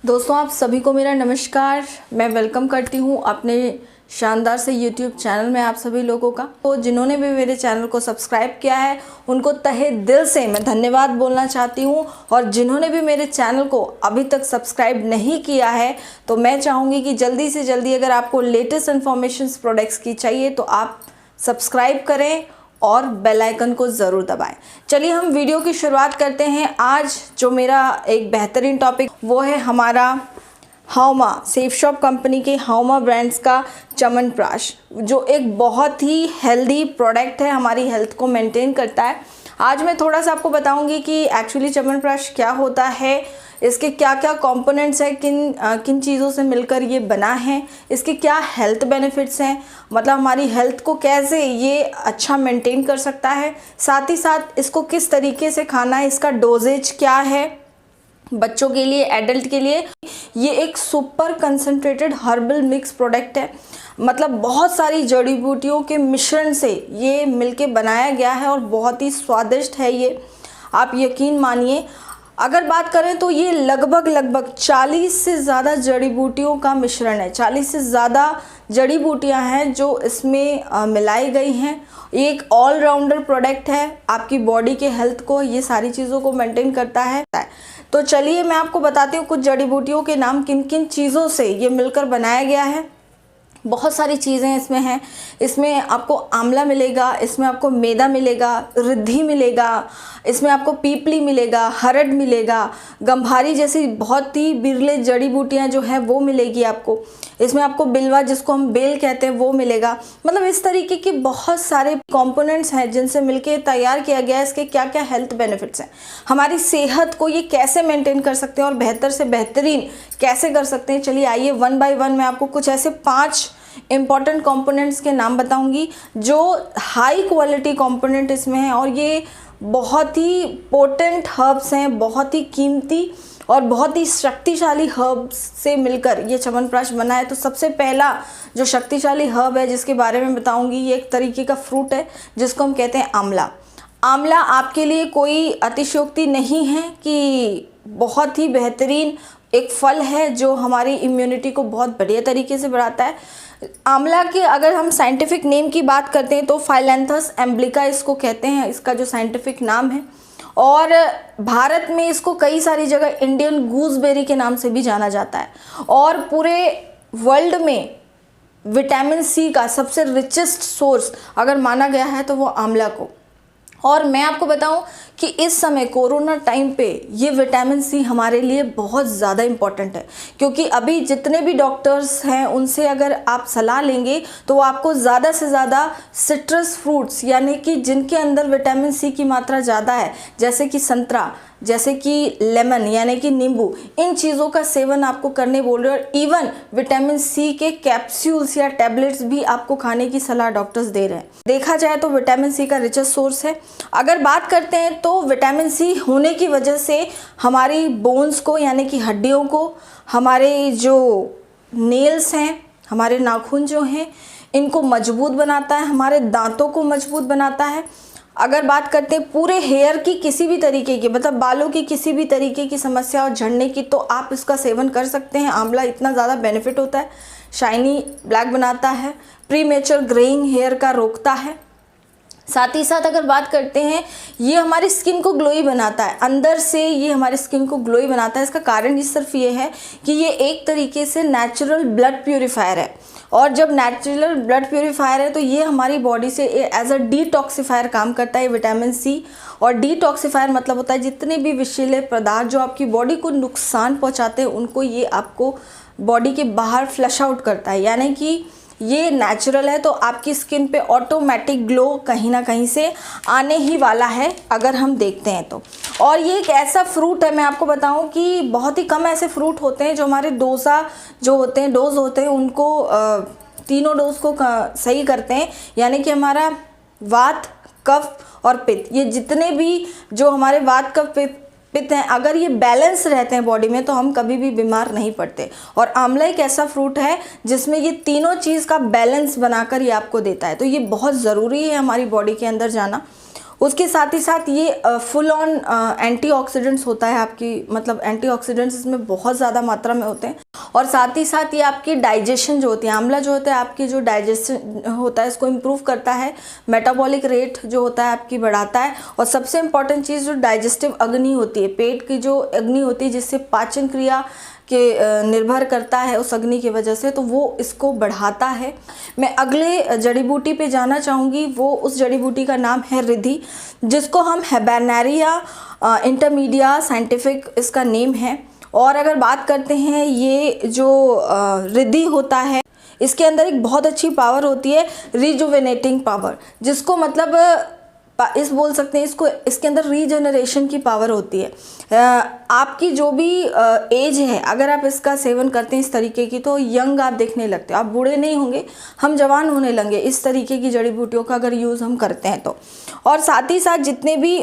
दोस्तों आप सभी को मेरा नमस्कार। मैं वेलकम करती हूँ अपने शानदार से यूट्यूब चैनल में आप सभी लोगों का। तो जिन्होंने भी मेरे चैनल को सब्सक्राइब किया है उनको तहे दिल से मैं धन्यवाद बोलना चाहती हूँ, और जिन्होंने भी मेरे चैनल को अभी तक सब्सक्राइब नहीं किया है तो मैं चाहूँगी कि जल्दी से जल्दी अगर आपको लेटेस्ट इन्फॉर्मेशन प्रोडक्ट्स की चाहिए तो आप सब्सक्राइब करें और बेल आइकन को ज़रूर दबाएं। चलिए हम वीडियो की शुरुआत करते हैं। आज जो मेरा एक बेहतरीन टॉपिक वो है हमारा हाउमा सेफ शॉप कंपनी के हाउमा ब्रांड्स का च्यवनप्राश, जो एक बहुत ही हेल्दी प्रोडक्ट है, हमारी हेल्थ को मेंटेन करता है। आज मैं थोड़ा सा आपको बताऊंगी कि एक्चुअली च्यवनप्राश क्या होता है, इसके क्या क्या कंपोनेंट्स हैं, किन चीज़ों से मिलकर ये बना है, इसके क्या हेल्थ बेनिफिट्स हैं, मतलब हमारी हेल्थ को कैसे ये अच्छा मेंटेन कर सकता है, साथ ही साथ इसको किस तरीके से खाना है, इसका डोजेज क्या है बच्चों के लिए, एडल्ट के लिए। ये एक super concentrated herbal mix product है, मतलब बहुत सारी जड़ी बूटियों के मिश्रण से ये मिलके बनाया गया है और बहुत ही स्वादिष्ट है ये, आप यकीन मानिए। अगर बात करें तो ये लगभग 40 से ज़्यादा जड़ी बूटियों का मिश्रण है, 40 से ज़्यादा जड़ी बूटियां हैं जो इसमें मिलाई गई हैं। ये एक ऑलराउंडर प्रोडक्ट है, आपकी बॉडी के हेल्थ को, ये सारी चीज़ों को मेंटेन करता है। तो चलिए मैं आपको बताती हूँ कुछ जड़ी बूटियों के नाम, किन किन चीज़ों से ये मिलकर बनाया गया है। बहुत सारी चीज़ें इसमें हैं। इसमें आपको आंवला मिलेगा, इसमें आपको मैदा मिलेगा, रिद्धि मिलेगा, इसमें आपको पीपली मिलेगा, हरड़ मिलेगा, गंभारी जैसी बहुत ही बिरले जड़ी बूटियां जो हैं वो मिलेगी आपको। इसमें आपको बिलवा, जिसको हम बेल कहते हैं, वो मिलेगा। मतलब इस तरीके के बहुत सारे कंपोनेंट्स हैं जिनसे मिलके तैयार किया गया है। इसके क्या क्या हेल्थ बेनिफिट्स हैं, हमारी सेहत को ये कैसे मेंटेन कर सकते हैं और बेहतर से बेहतरीन कैसे कर सकते हैं। चलिए आइए वन बाय वन मैं आपको कुछ ऐसे 5 इंपॉर्टेंट कंपोनेंट्स के नाम बताऊंगी जो हाई क्वालिटी कंपोनेंट इसमें हैं, और ये बहुत ही पोटेंट हर्ब्स हैं, बहुत ही कीमती और बहुत ही शक्तिशाली हर्ब्स से मिलकर ये च्यवनप्राश बना है। तो सबसे पहला जो शक्तिशाली हर्ब है जिसके बारे में बताऊंगी, ये एक तरीके का फ्रूट है जिसको हम कहते हैं आंवला। आंवला आपके लिए कोई अतिशयोक्ति नहीं है कि बहुत ही बेहतरीन एक फल है जो हमारी इम्यूनिटी को बहुत बढ़िया तरीके से बढ़ाता है। आंवला के अगर हम साइंटिफिक नेम की बात करते हैं तो फाइलैंथस एम्ब्लिका इसको कहते हैं, इसका जो साइंटिफिक नाम है। और भारत में इसको कई सारी जगह इंडियन गूसबेरी के नाम से भी जाना जाता है। और पूरे वर्ल्ड में विटामिन सी का सबसे रिचेस्ट सोर्स अगर माना गया है तो वो आंवला को। और मैं आपको बताऊं कि इस समय कोरोना टाइम पे ये विटामिन सी हमारे लिए बहुत ज़्यादा इम्पॉर्टेंट है, क्योंकि अभी जितने भी डॉक्टर्स हैं उनसे अगर आप सलाह लेंगे तो वो आपको ज़्यादा से ज़्यादा सिट्रस फ्रूट्स, यानी कि जिनके अंदर विटामिन सी की मात्रा ज़्यादा है, जैसे कि संतरा, जैसे कि लेमन यानी कि नींबू, इन चीज़ों का सेवन आपको करने बोल रहे हैं। और इवन विटामिन सी के कैप्सूल्स या टैबलेट्स भी आपको खाने की सलाह डॉक्टर्स दे रहे हैं। देखा जाए तो विटामिन सी का रिचेस्ट सोर्स है। अगर बात करते हैं तो विटामिन सी होने की वजह से हमारी बोन्स को, यानी कि हड्डियों को, हमारे जो नेल्स हैं, हमारे नाखून जो हैं, इनको मजबूत बनाता है, हमारे दांतों को मजबूत बनाता है। अगर बात करते हैं पूरे हेयर की किसी भी तरीके की, मतलब बालों की किसी भी तरीके की समस्या और झड़ने की, तो आप इसका सेवन कर सकते हैं। आंवला इतना ज़्यादा बेनिफिट होता है, शाइनी ब्लैक बनाता है, प्रीमेच्योर ग्रेइंग हेयर का रोकता है। साथ ही साथ अगर बात करते हैं, ये हमारी स्किन को ग्लोई बनाता है, अंदर से ये हमारी स्किन को ग्लोई बनाता है। इसका कारण ही सिर्फ ये है कि ये एक तरीके से नेचुरल ब्लड प्यूरिफायर है, और जब नेचुरल ब्लड प्यूरिफायर है तो ये हमारी बॉडी से एज अ डिटॉक्सिफायर काम करता है विटामिन सी। और डिटॉक्सिफायर मतलब होता है जितने भी विषैले पदार्थ जो आपकी बॉडी को नुकसान पहुंचाते हैं उनको ये आपको बॉडी के बाहर फ्लश आउट करता है, यानी कि ये नेचुरल है। तो आपकी स्किन पे ऑटोमेटिक ग्लो कहीं ना कहीं से आने ही वाला है अगर हम देखते हैं तो। और ये एक ऐसा फ्रूट है, मैं आपको बताऊं कि बहुत ही कम ऐसे फ्रूट होते हैं जो हमारे डोज होते हैं उनको तीनों डोज को सही करते हैं, यानी कि हमारा वात, कफ और पित्त, ये जितने भी जो हमारे वात, कफ, पित्त हैं, अगर ये बैलेंस रहते हैं बॉडी में तो हम कभी भी बीमार नहीं पड़ते। और आंवला एक ऐसा फ्रूट है जिसमें ये तीनों चीज़ का बैलेंस बनाकर ये आपको देता है, तो ये बहुत ज़रूरी है हमारी बॉडी के अंदर जाना। उसके साथ ही साथ ये फुल ऑन एंटीऑक्सीडेंट्स होता है आपकी, मतलब एंटीऑक्सीडेंट्स इसमें बहुत ज़्यादा मात्रा में होते हैं। और साथ ही साथ ये आपकी डाइजेशन जो होती है, आंवला जो होता है आपकी जो डाइजेशन होता है इसको इम्प्रूव करता है, मेटाबॉलिक रेट जो होता है आपकी बढ़ाता है। और सबसे इम्पॉर्टेंट चीज़ जो डाइजेस्टिव अग्नि होती है, पेट की जो अग्नि होती है जिससे पाचन क्रिया के निर्भर करता है उस अग्नि की वजह से, तो वो इसको बढ़ाता है। मैं अगले जड़ी बूटी पे जाना चाहूँगी, वो उस जड़ी बूटी का नाम है रिद्धि, जिसको हम हैबेनेरिया इंटरमीडिया साइंटिफिक इसका नेम है। और अगर बात करते हैं ये जो रिद्धि होता है, इसके अंदर एक बहुत अच्छी पावर होती है रिजुवेनेटिंग पावर, जिसको मतलब इस बोल सकते हैं इसको, इसके अंदर रीजनरेशन की पावर होती है। आपकी जो भी एज है, अगर आप इसका सेवन करते हैं इस तरीके की, तो यंग आप देखने लगते हो, आप बूढ़े नहीं होंगे, हम जवान होने लगे इस तरीके की जड़ी बूटियों का अगर यूज़ हम करते हैं तो। और साथ ही साथ जितने भी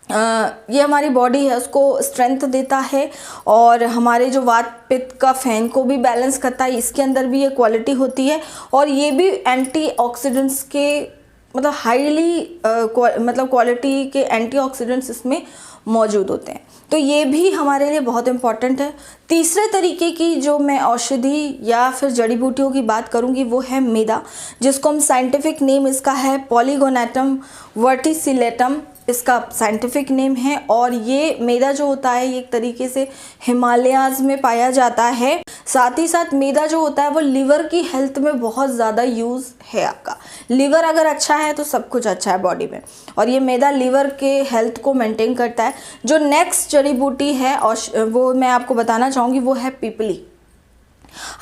ये हमारी बॉडी है उसको स्ट्रेंथ देता है, और हमारे जो वात पित्त का फैन को भी बैलेंस करता है, इसके अंदर भी ये क्वालिटी होती है। और ये भी एंटीऑक्सीडेंट्स के मतलब हाईली मतलब क्वालिटी के एंटीऑक्सीडेंट्स इसमें मौजूद होते हैं, तो ये भी हमारे लिए बहुत इंपॉर्टेंट है। तीसरे तरीके की जो मैं औषधि या फिर जड़ी बूटियों की बात करूंगी वो है मेदा, जिसको हम साइंटिफिक नेम इसका है पॉलीगोनेटम वर्टिसिलेटम, इसका साइंटिफिक नेम है। और ये मेदा जो होता है ये एक तरीके से हिमालयाज़ में पाया जाता है। साथ ही साथ मेदा जो होता है वो लिवर की हेल्थ में बहुत ज़्यादा यूज़ है। आपका लिवर अगर अच्छा है तो सब कुछ अच्छा है बॉडी में, और ये मेदा लिवर के हेल्थ को मेंटेन करता है। जो नेक्स्ट जड़ी बूटी है और वो मैं आपको बताना चाहूँगी वो है पीपली।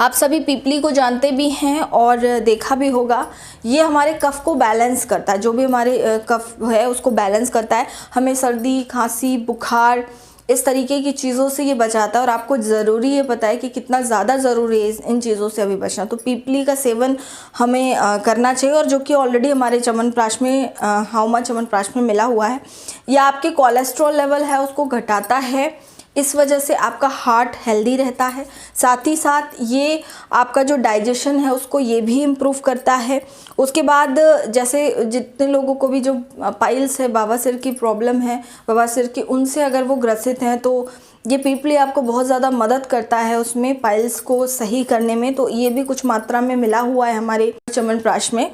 आप सभी पीपली को जानते भी हैं और देखा भी होगा। ये हमारे कफ को बैलेंस करता है, जो भी हमारे कफ है उसको बैलेंस करता है, हमें सर्दी खांसी बुखार इस तरीके की चीज़ों से ये बचाता है। और आपको ज़रूरी ये पता है कि कितना ज़्यादा ज़रूरी है इन चीज़ों से अभी बचना, तो पीपली का सेवन हमें करना चाहिए। और जो कि ऑलरेडी हमारे च्यवनप्राश में हाउमा च्यवनप्राश में मिला हुआ है। यह आपके कोलेस्ट्रॉल लेवल है उसको घटाता है, इस वजह से आपका हार्ट हेल्दी रहता है। साथ ही साथ ये आपका जो डाइजेशन है उसको ये भी इम्प्रूव करता है। उसके बाद जैसे जितने लोगों को भी जो पाइल्स है, बवासीर की प्रॉब्लम है, बवासीर की, उनसे अगर वो ग्रसित हैं तो ये पीपली आपको बहुत ज़्यादा मदद करता है उसमें पाइल्स को सही करने में। तो ये भी कुछ मात्रा में मिला हुआ है हमारे च्यवनप्राश में।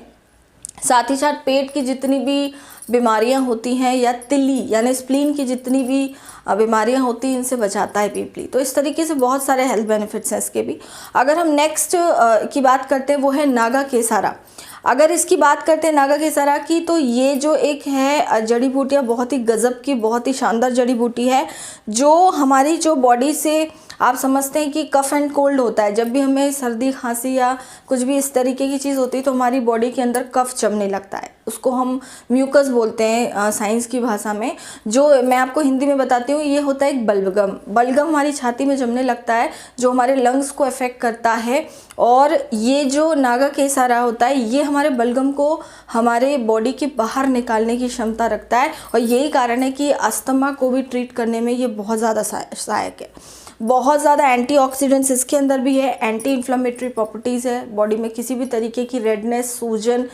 साथ ही साथ पेट की जितनी भी बीमारियां होती हैं या तिल्ली यानी स्प्लीन की जितनी भी बीमारियां होती हैं इनसे बचाता है पीपली। तो इस तरीके से बहुत सारे हेल्थ बेनिफिट्स हैं इसके भी। अगर हम नेक्स्ट की बात करते हैं वो है नागा केसारा। अगर इसकी बात करते हैं नागा केसारा की, तो ये जो एक है जड़ी बूटियाँ बहुत ही गज़ब की, बहुत ही शानदार जड़ी बूटी है, जो हमारी जो बॉडी से आप समझते हैं कि कफ एंड कोल्ड होता है, जब भी हमें सर्दी खांसी या कुछ भी इस तरीके की चीज़ होती है तो हमारी बॉडी के अंदर कफ जमने लगता है, उसको हम म्यूकस बोलते हैं साइंस की भाषा में। जो मैं आपको हिंदी में बताती हूँ, ये होता है एक बलगम। बलगम हमारी छाती में जमने लगता है जो हमारे लंग्स को अफेक्ट करता है। और ये जो नागा केसारा होता है ये हमारे बलगम को हमारे बॉडी के बाहर निकालने की क्षमता रखता है, और यही कारण है कि अस्थमा को भी ट्रीट करने में ये बहुत ज़्यादा सहायक है। बहुत ज़्यादा एंटीऑक्सीडेंट्स इसके अंदर भी है, एंटी इन्फ्लेमेटरी प्रॉपर्टीज़ है। बॉडी में किसी भी तरीके की रेडनेस, सूजन,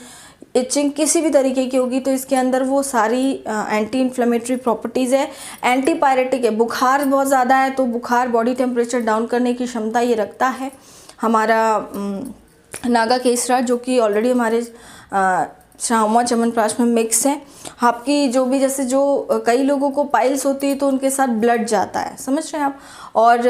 इचिंग किसी भी तरीके की होगी तो इसके अंदर वो सारी एंटी इन्फ्लेमेटरी प्रॉपर्टीज़ है। एंटीपायरेटिक है, बुखार बहुत ज़्यादा है तो बुखार बॉडी टेम्परेचर डाउन करने की क्षमता ये रखता है हमारा नागा केसरा, जो कि ऑलरेडी हमारे हाउमा च्यवनप्राश में मिक्स है। आपकी जो भी जैसे जो कई लोगों को पाइल्स होती है तो उनके साथ ब्लड जाता है, समझ रहे हैं आप, और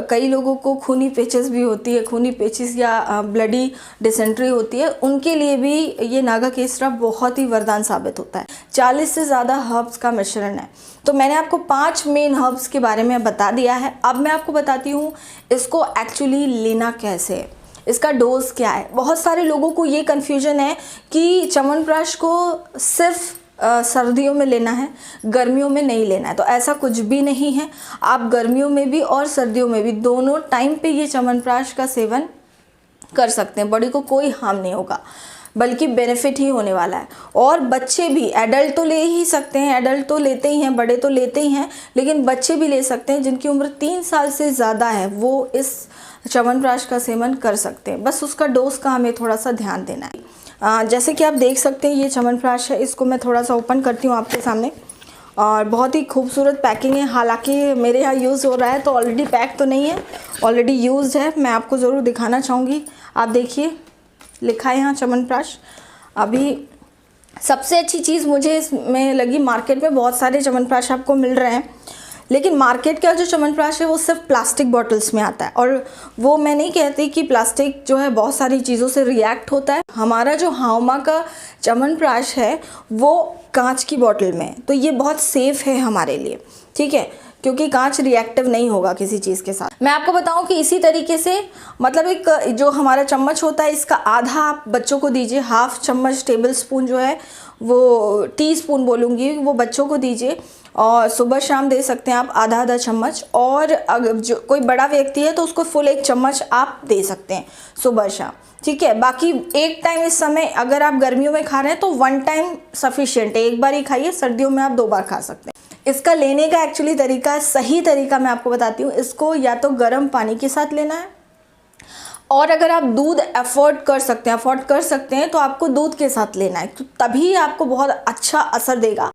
कई लोगों को खूनी पेचिस भी होती है, खूनी पेचिस या ब्लडी डिसेंट्री होती है, उनके लिए भी ये नागा केसरा बहुत ही वरदान साबित होता है। 40 से ज़्यादा हर्ब्स का मिश्रण है। तो मैंने आपको 5 मेन हर्ब्स के बारे में बता दिया है। अब मैं आपको बताती हूँ इसको एक्चुअली लेना कैसे है, इसका डोज क्या है। बहुत सारे लोगों को ये कन्फ्यूजन है कि च्यवनप्राश को सिर्फ सर्दियों में लेना है, गर्मियों में नहीं लेना है। तो ऐसा कुछ भी नहीं है, आप गर्मियों में भी और सर्दियों में भी दोनों टाइम पे ये च्यवनप्राश का सेवन कर सकते हैं। बॉडी को कोई हार्म नहीं होगा, बल्कि बेनिफिट ही होने वाला है। और बच्चे भी, एडल्ट तो ले ही सकते हैं, एडल्ट तो लेते ही हैं, बड़े तो लेते ही हैं, लेकिन बच्चे भी ले सकते हैं। जिनकी उम्र 3 साल से ज़्यादा है वो इस च्यवनप्राश का सेवन कर सकते हैं। बस उसका डोज का हमें थोड़ा सा ध्यान देना है। जैसे कि आप देख सकते हैं ये च्यवनप्राश है, इसको मैं थोड़ा सा ओपन करती हूँ आपके सामने। और बहुत ही खूबसूरत पैकिंग है, हालांकि मेरे यहाँ यूज़ हो रहा है तो ऑलरेडी पैक तो नहीं है, ऑलरेडी यूज़ है। मैं आपको ज़रूर दिखाना चाहूँगी। आप देखिए लिखा है यहाँ च्यवनप्राश। अभी सबसे अच्छी चीज़ मुझे इसमें लगी, मार्केट में बहुत सारे च्यवनप्राश आपको मिल रहे हैं, लेकिन मार्केट का जो च्यवनप्राश है वो सिर्फ प्लास्टिक बॉटल्स में आता है। और वो मैं नहीं कहती कि प्लास्टिक जो है बहुत सारी चीज़ों से रिएक्ट होता है। हमारा जो हाउमा का च्यवनप्राश है वो कांच की बॉटल में है, तो ये बहुत सेफ़ है हमारे लिए, ठीक है, क्योंकि कांच रिएक्टिव नहीं होगा किसी चीज़ के साथ। मैं आपको बताऊं कि इसी तरीके से मतलब एक जो हमारा चम्मच होता है इसका आधा आप बच्चों को दीजिए, हाफ चम्मच टेबल स्पून जो है वो टी स्पून बोलूँगी वो बच्चों को दीजिए, और सुबह शाम दे सकते हैं आप आधा आधा चम्मच। और अगर जो कोई बड़ा व्यक्ति है तो उसको फुल 1 चम्मच आप दे सकते हैं सुबह शाम, ठीक है। बाकी एक टाइम इस समय अगर आप गर्मियों में खा रहे हैं तो 1 टाइम सफिशिएंट है, एक बार ही खाइए, सर्दियों में आप 2 बार खा सकते हैं। इसका लेने का एक्चुअली तरीका, सही तरीका मैं आपको बताती हूँ। इसको या तो गर्म पानी के साथ लेना है, और अगर आप दूध अफोर्ड कर सकते हैं तो आपको दूध के साथ लेना है, तो तभी आपको बहुत अच्छा असर देगा।